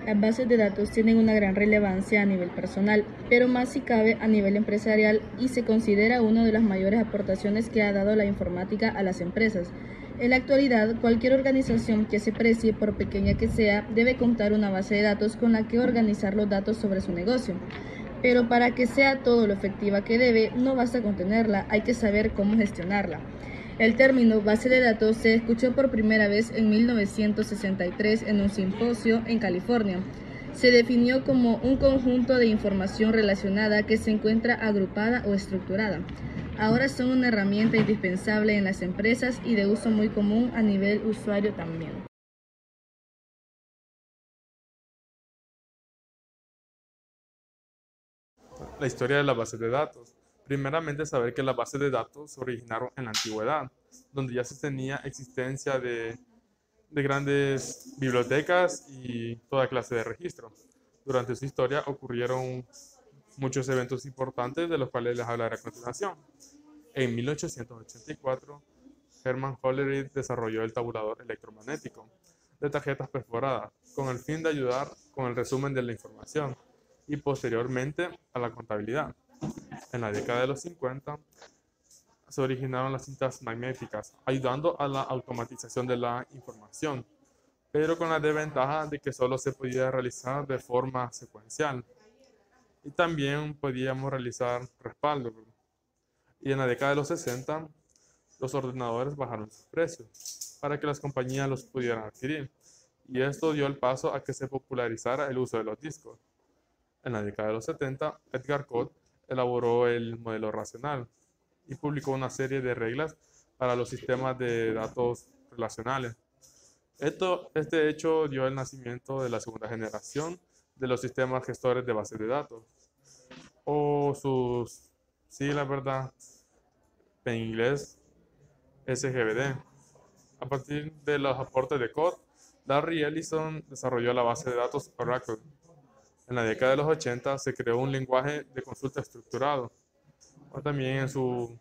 Las bases de datos tienen una gran relevancia a nivel personal, pero más si cabe a nivel empresarial y se considera una de las mayores aportaciones que ha dado la informática a las empresas. En la actualidad, cualquier organización que se precie, por pequeña que sea, debe contar una base de datos con la que organizar los datos sobre su negocio. Pero para que sea todo lo efectiva que debe, no basta con tenerla, hay que saber cómo gestionarla. El término base de datos se escuchó por primera vez en 1963 en un simposio en California. Se definió como un conjunto de información relacionada que se encuentra agrupada o estructurada. Ahora son una herramienta indispensable en las empresas y de uso muy común a nivel usuario también. La historia de las bases de datos. Primeramente, saber que las bases de datos se originaron en la antigüedad, donde ya se tenía existencia de grandes bibliotecas y toda clase de registros. Durante su historia ocurrieron muchos eventos importantes de los cuales les hablaré a continuación. En 1884, Hermann Hollerith desarrolló el tabulador electromagnético de tarjetas perforadas con el fin de ayudar con el resumen de la información y posteriormente a la contabilidad. En la década de los 50 se originaron las cintas magnéticas, ayudando a la automatización de la información, pero con la desventaja de que solo se podía realizar de forma secuencial y también podíamos realizar respaldo. Y en la década de los 60, los ordenadores bajaron sus precios para que las compañías los pudieran adquirir, y esto dio el paso a que se popularizara el uso de los discos. En la década de los 70, Edgar Codd elaboró el modelo racional y publicó una serie de reglas para los sistemas de datos relacionales. Este hecho dio el nacimiento de la segunda generación de los sistemas gestores de bases de datos, o sus siglas, ¿verdad? En inglés, SGBD. A partir de los aportes de Codd, Larry Ellison desarrolló la base de datos Oracle. En la década de los 80 se creó un lenguaje de consulta estructurado, o también en sus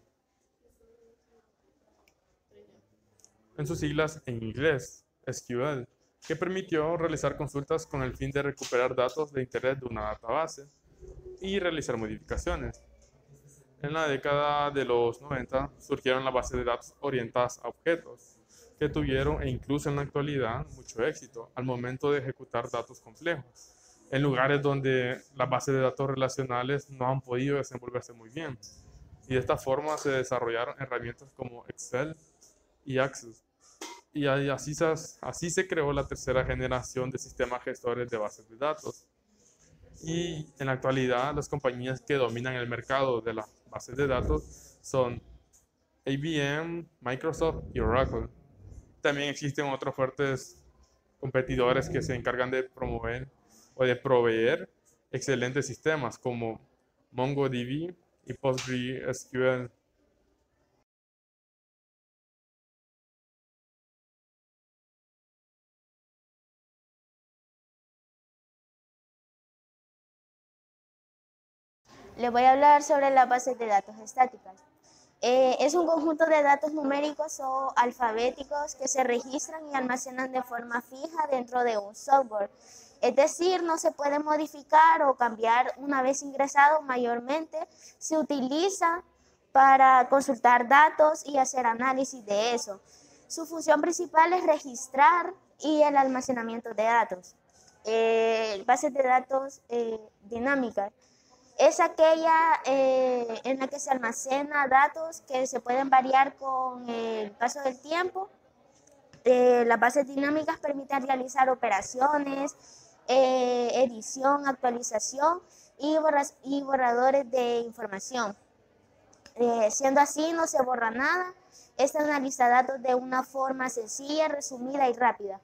siglas en inglés, SQL, que permitió realizar consultas con el fin de recuperar datos de interés de una database y realizar modificaciones. En la década de los 90 surgieron las bases de datos orientadas a objetos, que tuvieron e incluso en la actualidad mucho éxito al momento de ejecutar datos complejos, en lugares donde las bases de datos relacionales no han podido desenvolverse muy bien. Y de esta forma se desarrollaron herramientas como Excel y Access. Y así se creó la tercera generación de sistemas gestores de bases de datos. Y en la actualidad, las compañías que dominan el mercado de las bases de datos son IBM, Microsoft y Oracle. También existen otros fuertes competidores que se encargan de promover o de proveer excelentes sistemas como MongoDB y PostgreSQL. Les voy a hablar sobre las bases de datos estáticas. Es un conjunto de datos numéricos o alfabéticos que se registran y almacenan de forma fija dentro de un software. Es decir, no se puede modificar o cambiar una vez ingresado. Mayormente se utiliza para consultar datos y hacer análisis de eso. Su función principal es registrar y el almacenamiento de datos. Bases de datos dinámicas. Es aquella en la que se almacena datos que se pueden variar con el paso del tiempo. Las bases dinámicas permiten realizar operaciones, edición, actualización y borradores de información. Siendo así, no se borra nada. Esta analiza datos de una forma sencilla, resumida y rápida.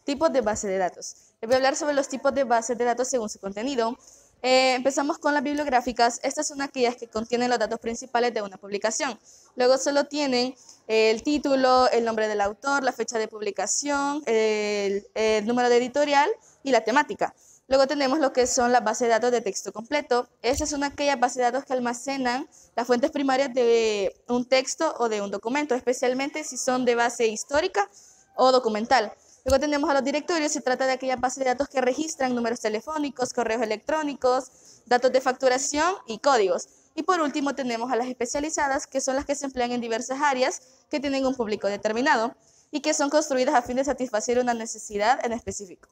Tipos de base de datos. Les voy a hablar sobre los tipos de bases de datos según su contenido. Empezamos con las bibliográficas. Estas son aquellas que contienen los datos principales de una publicación. Luego solo tienen el título, el nombre del autor, la fecha de publicación, el número de editorial y la temática. Luego tenemos lo que son las bases de datos de texto completo. Estas son aquellas bases de datos que almacenan las fuentes primarias de un texto o de un documento, especialmente si son de base histórica o documental. Luego tenemos a los directorios. Se trata de aquellas bases de datos que registran números telefónicos, correos electrónicos, datos de facturación y códigos. Y por último tenemos a las especializadas, que son las que se emplean en diversas áreas que tienen un público determinado y que son construidas a fin de satisfacer una necesidad en específico.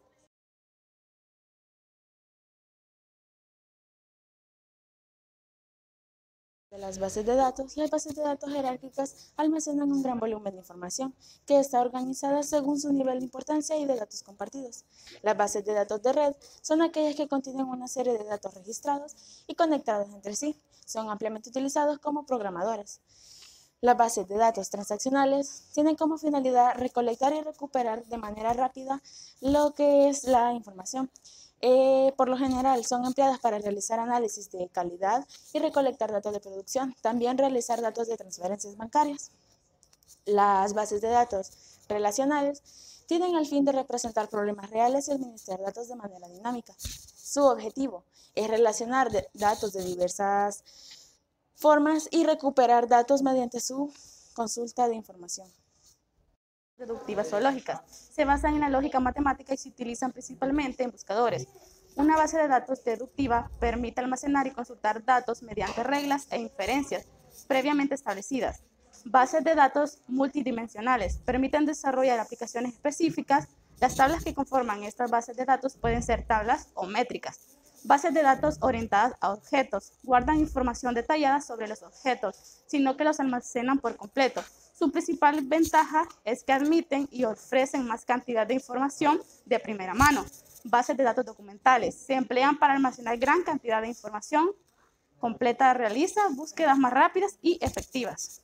De las bases de datos jerárquicas almacenan un gran volumen de información que está organizada según su nivel de importancia y de datos compartidos. Las bases de datos de red son aquellas que contienen una serie de datos registrados y conectados entre sí. Son ampliamente utilizados como programadores. Las bases de datos transaccionales tienen como finalidad recolectar y recuperar de manera rápida lo que es la información. Por lo general son empleadas para realizar análisis de calidad y recolectar datos de producción, también realizar datos de transferencias bancarias. Las bases de datos relacionales tienen el fin de representar problemas reales y administrar datos de manera dinámica. Su objetivo es relacionar datos de diversas formas y recuperar datos mediante su consulta de información. Deductivas o lógicas. Se basan en la lógica matemática y se utilizan principalmente en buscadores. Una base de datos deductiva permite almacenar y consultar datos mediante reglas e inferencias previamente establecidas. Bases de datos multidimensionales permiten desarrollar aplicaciones específicas. Las tablas que conforman estas bases de datos pueden ser tablas o métricas. Bases de datos orientadas a objetos guardan información detallada sobre los objetos, sino que los almacenan por completo. Su principal ventaja es que admiten y ofrecen más cantidad de información de primera mano. Bases de datos documentales se emplean para almacenar gran cantidad de información completa, realiza búsquedas más rápidas y efectivas.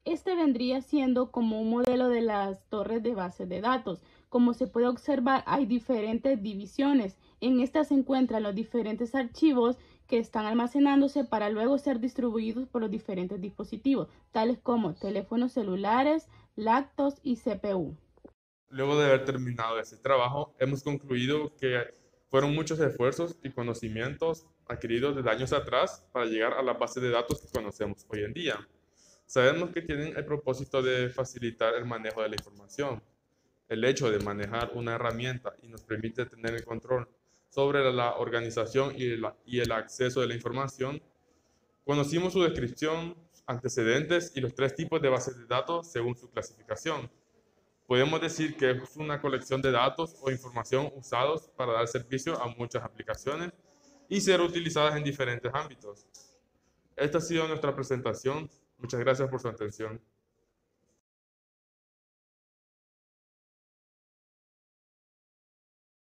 Este vendría siendo como un modelo de las torres de bases de datos. Como se puede observar, hay diferentes divisiones. En estas se encuentran los diferentes archivos que están almacenándose para luego ser distribuidos por los diferentes dispositivos, tales como teléfonos celulares, laptops y CPU. Luego de haber terminado este trabajo, hemos concluido que fueron muchos esfuerzos y conocimientos adquiridos desde años atrás para llegar a las bases de datos que conocemos hoy en día. Sabemos que tienen el propósito de facilitar el manejo de la información. El hecho de manejar una herramienta y nos permite tener el control sobre la organización y el acceso de la información. Conocimos su descripción, antecedentes y los 3 tipos de bases de datos según su clasificación. Podemos decir que es una colección de datos o información usados para dar servicio a muchas aplicaciones y ser utilizadas en diferentes ámbitos. Esta ha sido nuestra presentación. Muchas gracias por su atención.